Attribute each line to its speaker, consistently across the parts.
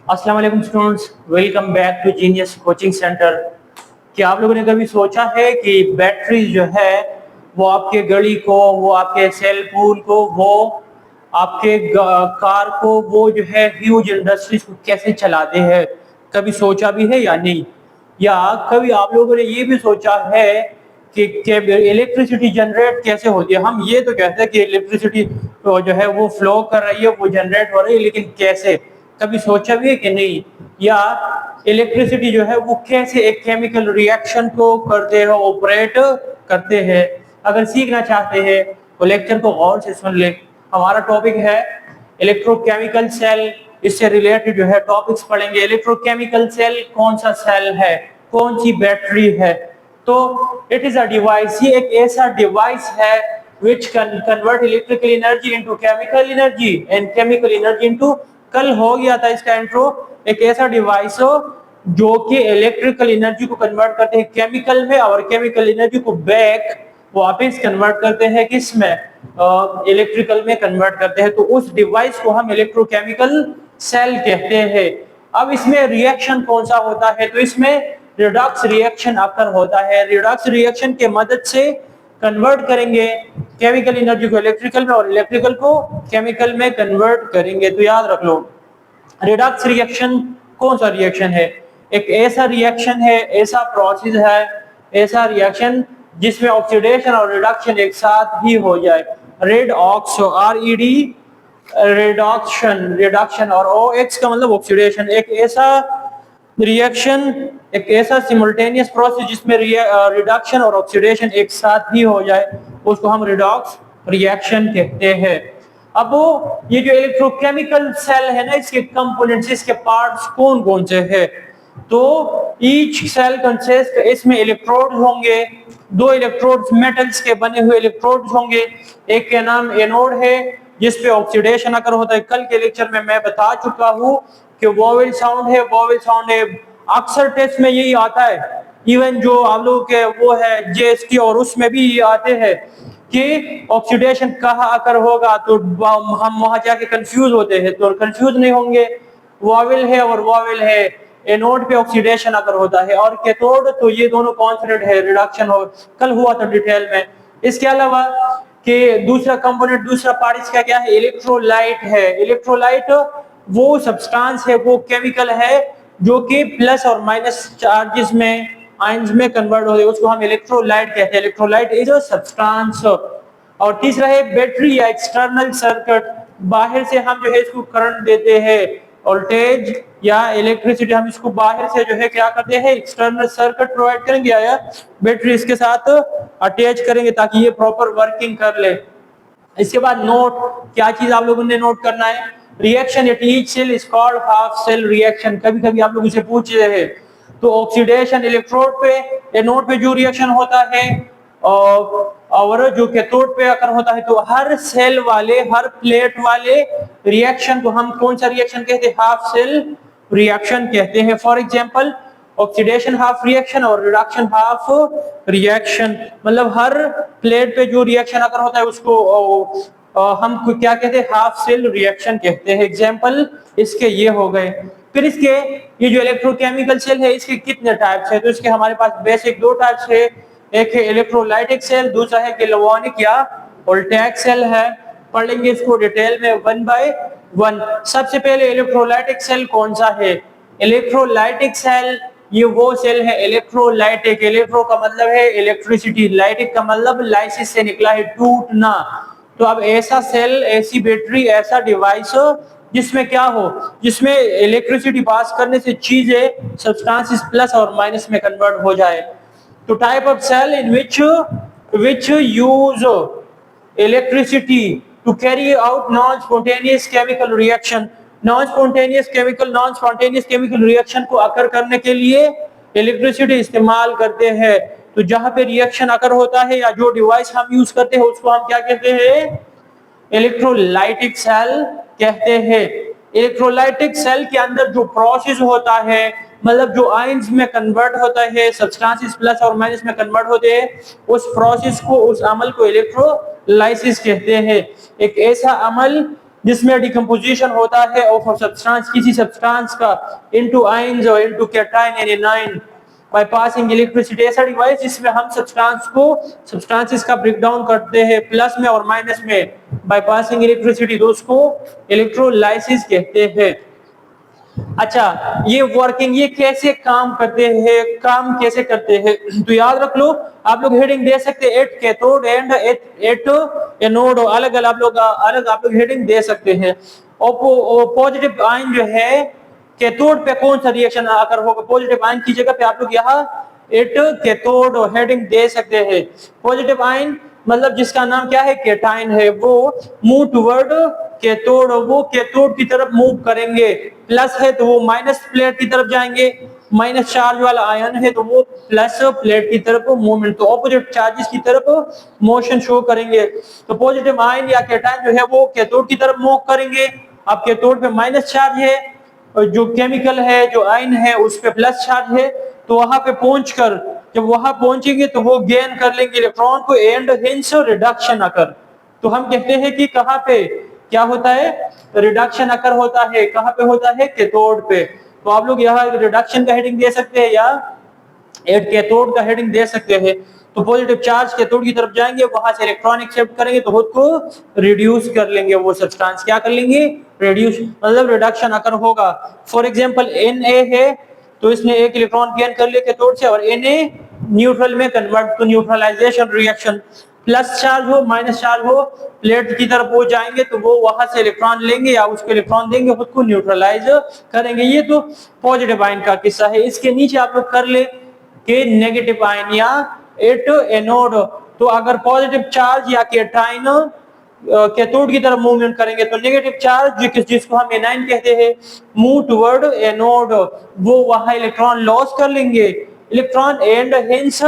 Speaker 1: अस्सलाम वालेकुम students, welcome back to Genius coaching centre. क्या आप लोगों ने कभी सोचा है कि बैटरी जो है वो आपके घड़ी को, वो आपके सेल फोन को, वो आपके कार को, वो जो है ह्यूज इंडस्ट्रीज को कैसे चलाते हैं? कभी सोचा भी है या नहीं? या कभी आप लोगों ने ये भी सोचा है कि इलेक्ट्रिसिटी जनरेट कैसे होती है? हम ये तो कहते हैं कि इलेक्ट्रिसिटी जो है वो फ्लो कर रही है, वो जनरेट हो रही है, लेकिन कैसे? कभी सोचा भी है कि नहीं? या इलेक्ट्रिसिटी जो है वो कैसे एक केमिकल रिएक्शन को करते हैं, ऑपरेट करते हैं? अगर सीखना चाहते हैं तो लेक्चर को गौर से सुन ले। हमारा टॉपिक है इलेक्ट्रोकेमिकल सेल। इससे रिलेटेड जो है टॉपिक्स पढ़ेंगे। इलेक्ट्रोकेमिकल सेल कौन सा सेल है, कौन सी बैटरी है? तो इट इज अ डिवाइस, ये एक ऐसा डिवाइस है which can convert electrical energy into chemical energy and chemical energy into, कल हो गया था इसका इंट्रो। एक ऐसा डिवाइस हो जो कि इलेक्ट्रिकल एनर्जी को कन्वर्ट करते हैं केमिकल में, और केमिकल एनर्जी को बैक वापस कन्वर्ट करते हैं किस में? इलेक्ट्रिकल में कन्वर्ट करते हैं। तो उस डिवाइस को हम इलेक्ट्रोकेमिकल सेल कहते हैं। अब इसमें रिएक्शन कौन सा होता है? तो इसमें रिडॉक्स रिएक्शन अकर होता है। रिडॉक्स रिएक्शन के मदद से कन्वर्ट करेंगे केमिकल एनर्जी को इलेक्ट्रिकल में, और इलेक्ट्रिकल को केमिकल में कन्वर्ट करेंगे। तो याद रख लो, रिडॉक्स रिएक्शन कौन सा रिएक्शन है? एक ऐसा रिएक्शन है, ऐसा प्रोसेस है, ऐसा रिएक्शन जिसमें ऑक्सीडेशन और रिडक्शन एक साथ ही हो जाए। रेडॉक्स, RED, रिडक्शन, रिडक्शन, और OX का मतलब ऑक्सीडेशन। एक ऐसा रिएक्शन, एक ऐसा सिमुल्टेनियस प्रोसेस जिसमें रिडक्शन और ऑक्सीडेशन एक साथ ही हो जाए, उसको हम रिडॉक्स रिएक्शन कहते हैं। अब वो ये जो इलेक्ट्रोकेमिकल सेल है ना, इसके कंपोनेंट्स, इसके पार्ट्स कौन कौन से हैं? तो ईच सेल कंसिस्ट, इसमें इलेक्ट्रोड्स होंगे, दो इलेक्ट्रोड्स मेटल्स के बने हुए इलेक्ट्रोड्स होंगे। एक का नाम एनोड है जिसपे ऑक्सीडेशन अगर होता है। कल के लेक्चर में मैं बता चुका हूँ कि वोवेल साउंड है, वोवेल साउंड है। अक्सर टेस्ट में यही आता है, इवन जो आप लोगों के वो है JST और उसमें भी ये आते हैं कि ऑक्सीडेशन कहाँ आकर होगा, तो हम वहां जाके कंफ्यूज होते हैं। तो कंफ्यूज नहीं होंगे, वोवेल है और वोवेल है। एनोड पे ऑक्सीडेशन अगर होता है, और कैथोड, तो ये दोनों कॉन्स्टेंट है, रिडक्शन हो, कल हुआ था डिटेल में। इसके अलावा कि दूसरा कंपोनेंट, दूसरा पार्ट इसका क्या है? इलेक्ट्रोलाइट है। इलेक्ट्रोलाइट वो सब्सटेंस है, वो केमिकल है जो कि प्लस और माइनस चार्जेस में, आयंस में कन्वर्ट होते हैं, उसको हम इलेक्ट्रोलाइट कहते हैं। Electrolyte is a substance. और तीसरा है बैटरी या एक्सटर्नल सर्किट। बाहर से हम जो है इसको करंट देते हैं, वोल्टेज या इलेक्ट्रिसिटी हम इसको बाहर से जो है क्या करते हैं, एक्सटर्नल सर्किट प्रोवाइड करेंगे या बैटरी इसके साथ अटैच करेंगे ताकि ये प्रॉपर वर्किंग कर ले। इसके बाद नोट, क्या चीज आप लोगों ने नोट करना है? Reaction at each cell is called half cell reaction. कभी कभी आप लोगों से पूछ रहे हैं, तो ऑक्सीडेशन इलेक्ट्रोड पे, एनोड पे जो रिएक्शन होता है, और जो कैथोड पे अगर होता है, तो हर सेल वाले, हर प्लेट वाले रिएक्शन को हम कौन सा रिएक्शन कहते हैं? हाफ सेल रिएक्शन कहते हैं। For example, oxidation half reaction और रिडक्शन हाफ रिएक्शन, मतलब हर प्लेट पे जो रिएक्शन अगर होता है उसको हम क्या कहते हैं? हाफ सेल रिएक्शन कहते हैं। एग्जांपल इसके ये हो गए। फिर इसके ये जो इलेक्ट्रोकेमिकल सेल है, इसके कितने टाइप्स है? तो इसके हमारे पास बेसिक दो टाइप्स है। एक है इलेक्ट्रोलाइटिक सेल, दूसरा है गैल्वानिक या वोल्टैइक सेल है। पढ़ लेंगे इसको डिटेल में वन बाय वन। सबसे पहले इलेक्ट्रोलाइटिक सेल कौन सा है? इलेक्ट्रोलाइटिक सेल ये वो सेल है इलेक्ट्रोलाइटिक। इलेक्ट्रो का मतलब है इलेक्ट्रिसिटी, लाइटिक का मतलब लाइसिस से निकला है, टूटना। तो अब ऐसा सेल, ऐसी बैटरी, ऐसा डिवाइस जिसमें क्या हो, जिसमें इलेक्ट्रिसिटी पास करने से चीजें, सब्सटेंसेस प्लस और माइनस में कन्वर्ट हो जाए। तो type of cell in which use electricity to carry out non-spontaneous chemical reaction। non-spontaneous chemical reaction को अकर करने के लिए इलेक्ट्रिसिटी इस्तेमाल करते हैं। तो जहां पे रिएक्शन अकर होता है या जो डिवाइस हम यूज करते हैं उसको हम क्या कहते हैं? इलेक्ट्रोलाइटिक सेल कहते हैं। इलेक्ट्रोलाइटिक सेल के अंदर जो प्रोसेस होता है, मतलब जो आयंस में कन्वर्ट होता है, सब्सटेंसेस प्लस और माइनस में कन्वर्ट होते हैं, उस प्रोसेस को, उस अमल को इलेक्ट्रोलाइसिस कहते हैं। एक ऐसा अमल जिसमें डिकम्पोजिशन होता है ऑफ सब्सटेंस, किसी सब्सटेंस का, इनटू आयंस और into cation and anion by passing electricity. ऐसा डिवाइस जिसमें हम सब्सटेंसेस का ब्रेक डाउन करते हैं प्लस में और माइनस में बाय पासिंग इलेक्ट्रिसिटी, तो उसको इलेक्ट्रोलाइसिस कहते हैं। अच्छा, ये वर्किंग ये कैसे काम करते हैं, काम कैसे करते हैं, तो याद रख लो। आप लोग हेडिंग दे सकते हैं at cathode and at anode, अलग अलग आप लोग हेडिंग दे सकते हैं। और पॉजिटिव आयन जो है कैथोड पे कौन सा रिएक्शन आकर होगा, पॉजिटिव आयन की जगह पे आप लोग यहाँ एट कैथोड हेडिंग दे सकते हैं। पॉजिटिव आयन मतलब जिसका नाम क्या है, कैटायन है, वो मूव टुवर्ड कैथोड, वो कैथोड की तरफ मूव करेंगे। प्लस है तो वो माइनस प्लेट की तरफ जाएंगे, माइनस चार्ज वाला आयन है तो वो प्लस प्लेट की तरफ मूवमेंट, तो ऑपोजिट चार्जेस की तरफ मोशन शो करेंगे। तो पॉजिटिव आयन या कैटायन जो है वो कैथोड की तरफ मूव करेंगे। अब कैथोड पे माइनस चार्ज है, जो केमिकल है, जो आयन है उस पे प्लस चार्ज है, तो वहां पे पहुंचकर जब वहां पहुंचेंगे तो वो गेन कर लेंगे इलेक्ट्रॉन को एंड हिंस रिडक्शन अकर। तो हम कहते हैं कि कहां पे क्या होता है, रिडक्शन अकर होता है, कहां पे होता है, कैथोड पे। तो आप लोग यहाँ रिडक्शन का हेडिंग दे सकते हैं या एट कैथोड का हेडिंग दे सकते हैं। तो पॉजिटिव चार्ज कैथोड की तरफ जाएंगे, वहां से इलेक्ट्रॉन एक्सेप्ट करेंगे तो खुद को रिड्यूस कर लेंगे, वो सब्सटेंस क्या कर लेंगे, रिड्यूस मतलब रिडक्शन अकर होगा। फॉर एग्जांपल Na है तो इसने एक इलेक्ट्रॉन गेन कर लिया कैथोड से, और Na न्यूट्रल में कन्वर्ट, तो न्यूट्रलाइजेशन रिएक्शन, प्लस चार्ज हो माइनस चार्ज हो प्लेट की तरफ वो जाएंगे तो वो वहां से इलेक्ट्रॉन लेंगे या उसको इलेक्ट्रॉन देंगे, खुद को न्यूट्रलाइज करेंगे। ये तो पॉजिटिव आयन का किस्सा है। इसके नीचे आप लोग कर ले कि नेगेटिव आयन या एट एनोड, तो अगर पॉजिटिव चार्ज या कैटायन कैथोड की तरफ मूवमेंट करेंगे तो नेगेटिव चार्ज जिसको हम एनायन कहते हैं मूव टुवर्ड एनोड, वो वहां इलेक्ट्रॉन लॉस कर लेंगे, इलेक्ट्रॉन एंड हिंस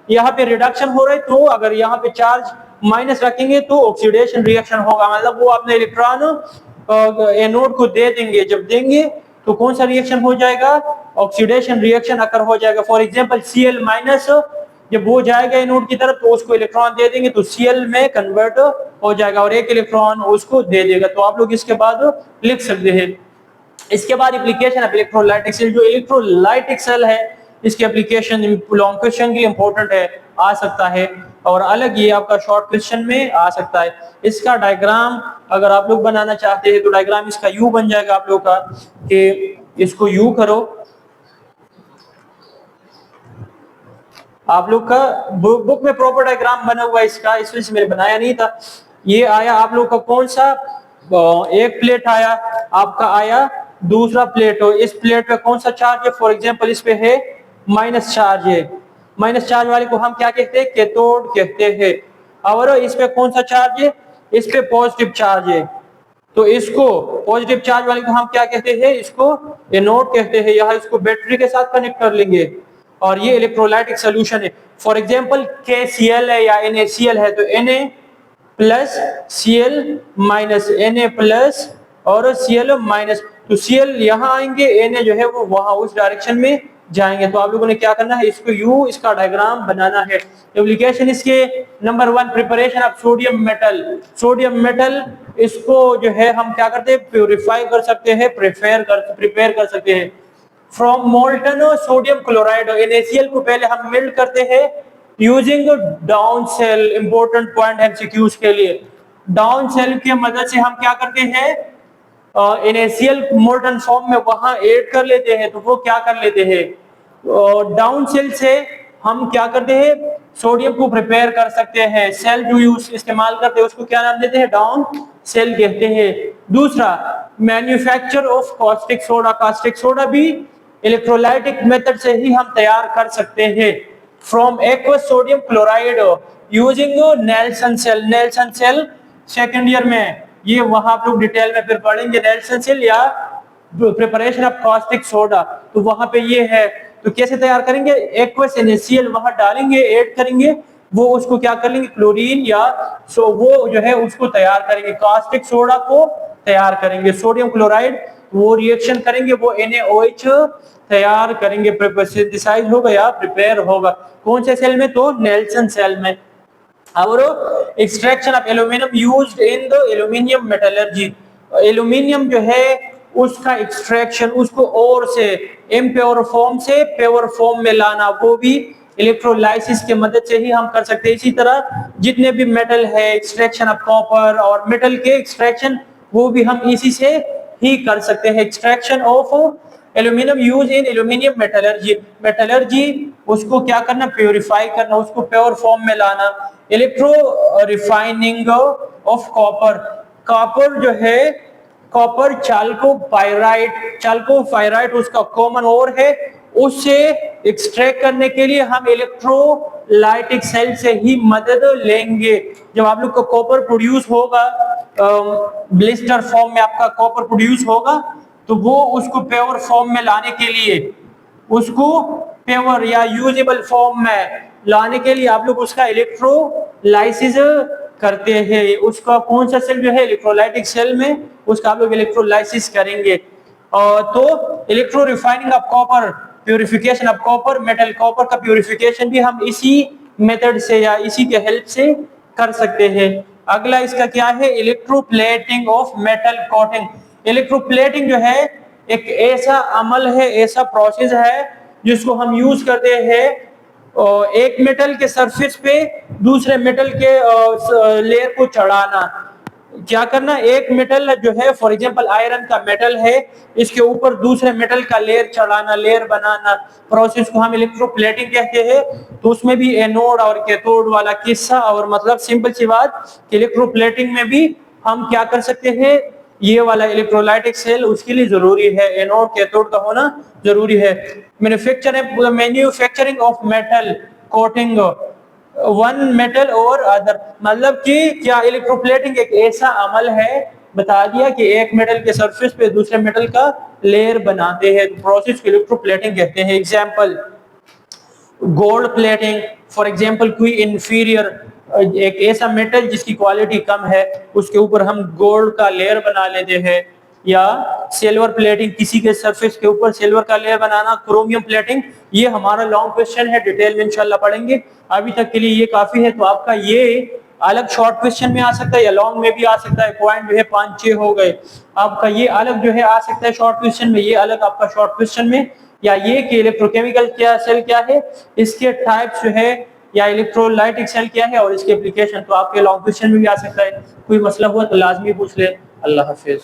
Speaker 1: यहाँ पे रिडक्शन हो रहा है। तो अगर यहाँ पे चार्ज माइनस रखेंगे तो ऑक्सीडेशन रिएक्शन होगा, मतलब वो अपने इलेक्ट्रॉन एनोड को दे देंगे, जब देंगे तो कौन सा रिएक्शन हो जाएगा, ऑक्सीडेशन रिएक्शन अकर हो जाएगा। फॉर एग्जांपल Cl माइनस जब वो जाएगा एनोड की तरफ तो उसको इलेक्ट्रॉन दे देंगे तो Cl में कन्वर्ट हो जाएगा और एक इलेक्ट्रॉन उसको दे देगा। तो आप लोग इसके बाद लिख सकते हैं। इसके बाद एप्लीकेशन ऑफ इलेक्ट्रोलाइटिक सेल, जो इलेक्ट्रोलाइटिक सेल है इसकी एप्लीकेशन लॉन्ग क्वेश्चन के लिए इंपॉर्टेंट है, आ सकता है, और अलग ये आपका शॉर्ट क्वेश्चन में आ सकता है। इसका डायग्राम अगर आप लोग बनाना चाहते हैं तो डायग्राम इसका यू बन जाएगा आप लोग का, कि इसको यू करो। आप लोग का बुक में प्रॉपर डायग्राम बना हुआ है इसका, इसमें से मैंने बनाया नहीं था। ये आया आप लोग का कौन सा, एक प्लेट आया आपका, आया दूसरा प्लेट हो, इस प्लेट पे कौन सा चार्ज है, फॉर एग्जांपल इस पे है माइनस चार्ज है, माइनस चार्ज वाले को हम क्या कहते हैं, कैथोड कहते हैं। और इस पे कौन सा चार्ज है, इस पे पॉजिटिव चार्ज है, तो इसको पॉजिटिव चार्ज वाले को हम क्या कहते हैं, इसको एनोड कहते हैं। यहाँ इसको बैटरी के साथ कनेक्ट कर लेंगे और ये इलेक्ट्रोलाइटिक सोल्यूशन है। फॉर एग्जांपल KCl है या NaCl है तो Na plus Cl minus, Na plus और Cl माइनस, तो Cl यहाँ आएंगे, Na जो है वो वहां उस डायरेक्शन में जाएंगे। तो आप लोगों ने क्या करना है, इसको यू इसका डायग्राम बनाना है। एप्लीकेशन इसके number 1 preparation of sodium metal, sodium metal इसको जो है हम क्या करते हैं, प्यूरिफाई कर सकते हैं, प्रिपेयर कर सकते हैं from molten sodium chloride. NaCl को पहले हम मेल्ट करते हैं using Down cell, important point MCQs के लिए। डाउन सेल की मदद से हम क्या करते हैं, NaCl मोल्टन फॉर्म में वहां ऐड कर लेते हैं, तो वो क्या कर लेते हैं, डाउन सेल से हम क्या करते हैं, सोडियम को प्रिपेयर कर सकते हैं। सेल जो यूज इस्तेमाल करते हैं उसको क्या नाम देते हैं, डाउन सेल कहते हैं। दूसरा manufacture of caustic soda, caustic soda भी इलेक्ट्रोलाइटिक मेथड से ही हम तैयार कर सकते हैं from aqueous sodium chloride using Nelson cell. Nelson cell second year में ये वहां आप लोग डिटेल में फिर पढ़ेंगे, नेल्सन सेल या प्रिपरेशन ऑफ कास्टिक सोडा, तो वहां पे ये है। तो कैसे तैयार करेंगे, एक्वस NaCl वहां डालेंगे, ऐड करेंगे, वो उसको क्या कर लेंगे, क्लोरीन या वो जो है उसको तैयार करेंगे, कास्टिक सोडा को तैयार करेंगे। सोडियम क्लोराइड वो रिएक्शन करेंगे, वो NaOH तैयार करेंगे, सिंथेसाइज होगा या प्रिपेयर होगा। कौन से सेल में, तो नेल्सन सेल में। और extraction of aluminium used in the aluminium metallurgy, aluminium जो है उसका एक्सट्रैक्शन, उसको और से इम्प्योर फॉर्म से प्योर फॉर्म में लाना, वो भी इलेक्ट्रोलाइसिस की मदद से ही हम कर सकते हैं। इसी तरह जितने भी मेटल है, एक्सट्रैक्शन ऑफ कॉपर और मेटल के एक्सट्रैक्शन वो भी हम इसी से ही कर सकते हैं। Extraction of aluminium use in aluminium metallurgy, metallurgy उसको क्या करना, प्योरीफाई करना, उसको प्योर फॉर्म में लाना। Electro refining of copper, copper जो है, कॉपर चाल्कोपाइराइट उसका कॉमन ओर है, उससे एक्सट्रैक्ट करने के लिए हम इलेक्ट्रोलाइटिक सेल से ही मदद लेंगे। जब आप लोग को कॉपर प्रोड्यूस होगा, ब्लिस्टर फॉर्म में आपका कॉपर प्रोड्यूस होगा, तो वो उसको प्योर फॉर्म में लाने के लिए, उसको प्योर या यूजेबल फॉर्म में लाने के लिए आप लोग उसका इलेक्ट्रोलाइसिस करते हैं। उसका कौन सा सेल जो है, इलेक्ट्रोलाइटिक सेल में उसका आप लोग इलेक्ट्रोलाइसिस करेंगे। और तो electro refining of copper, purification of copper metal, copper का प्यूरिफिकेशन भी हम इसी मेथड से या इसी के हेल्प से कर सकते हैं। अगला इसका क्या है, electroplating of metal coating. Electroplating जो है एक ऐसा अमल है, ऐसा प्रोसेस है जिसको हम यूज करते हैं एक मेटल के सरफेस पे दूसरे मेटल के लेयर को चढ़ाना। क्या करना, एक मेटल जो है फॉर एग्जांपल आयरन का मेटल है, इसके ऊपर दूसरे मेटल का लेयर चढ़ाना, लेयर बनाना, प्रोसेस को हम इलेक्ट्रोप्लेटिंग कहते हैं। तो उसमें भी एनोड और कैथोड वाला किस्सा, और मतलब सिंपल सी बात, इलेक्ट्रोप्लेटिंग में भी हम क्या कर सकते हैं, ये वाला इलेक्ट्रोलाइटिक सेल उसके लिए जरूरी है, एनोड कैथोड का होना जरूरी है। Manufacturing of metal coating one metal और अदर, मतलब कि क्या इलेक्ट्रोप्लेटिंग एक ऐसा अमल है, बता दिया कि एक मेटल के सरफेस पे दूसरे मेटल का लेयर बनाते हैं, प्रोसेस को इलेक्ट्रोप्लेटिंग कहते हैं। Example gold plating, for example कोई इंफीरियर, एक ऐसा मेटल जिसकी क्वालिटी कम है उसके ऊपर हम गोल्ड का लेयर बना लेते हैं। या सिल्वर प्लेटिंग, किसी के सरफेस के ऊपर सिल्वर का लेयर बनाना। क्रोमियम प्लेटिंग, ये हमारा लॉन्ग क्वेश्चन है, डिटेल में इंशाल्लाह पढ़ेंगे। अभी तक के लिए ये काफी है। तो आपका ये अलग शॉर्ट क्वेश्चन में आ सकता है या लॉन्ग में भी आ सकता है। पॉइंट जो है 5-6 हो गए, आपका ये अलग जो है आ सकता है शॉर्ट क्वेश्चन में, ये अलग आपका शॉर्ट क्वेश्चन में, या ये कि इलेक्ट्रोकेमिकल क्या सेल क्या है, इसके टाइप्स जो है, या इलेक्ट्रोलाइटिक सेल क्या है और इसके एप्लीकेशन। तो आपके लॉन्ग क्वेश्चन में भी आ सकता है। कोई मसला हुआ तो लाजमी पूछ ले। अल्लाह हाफिज।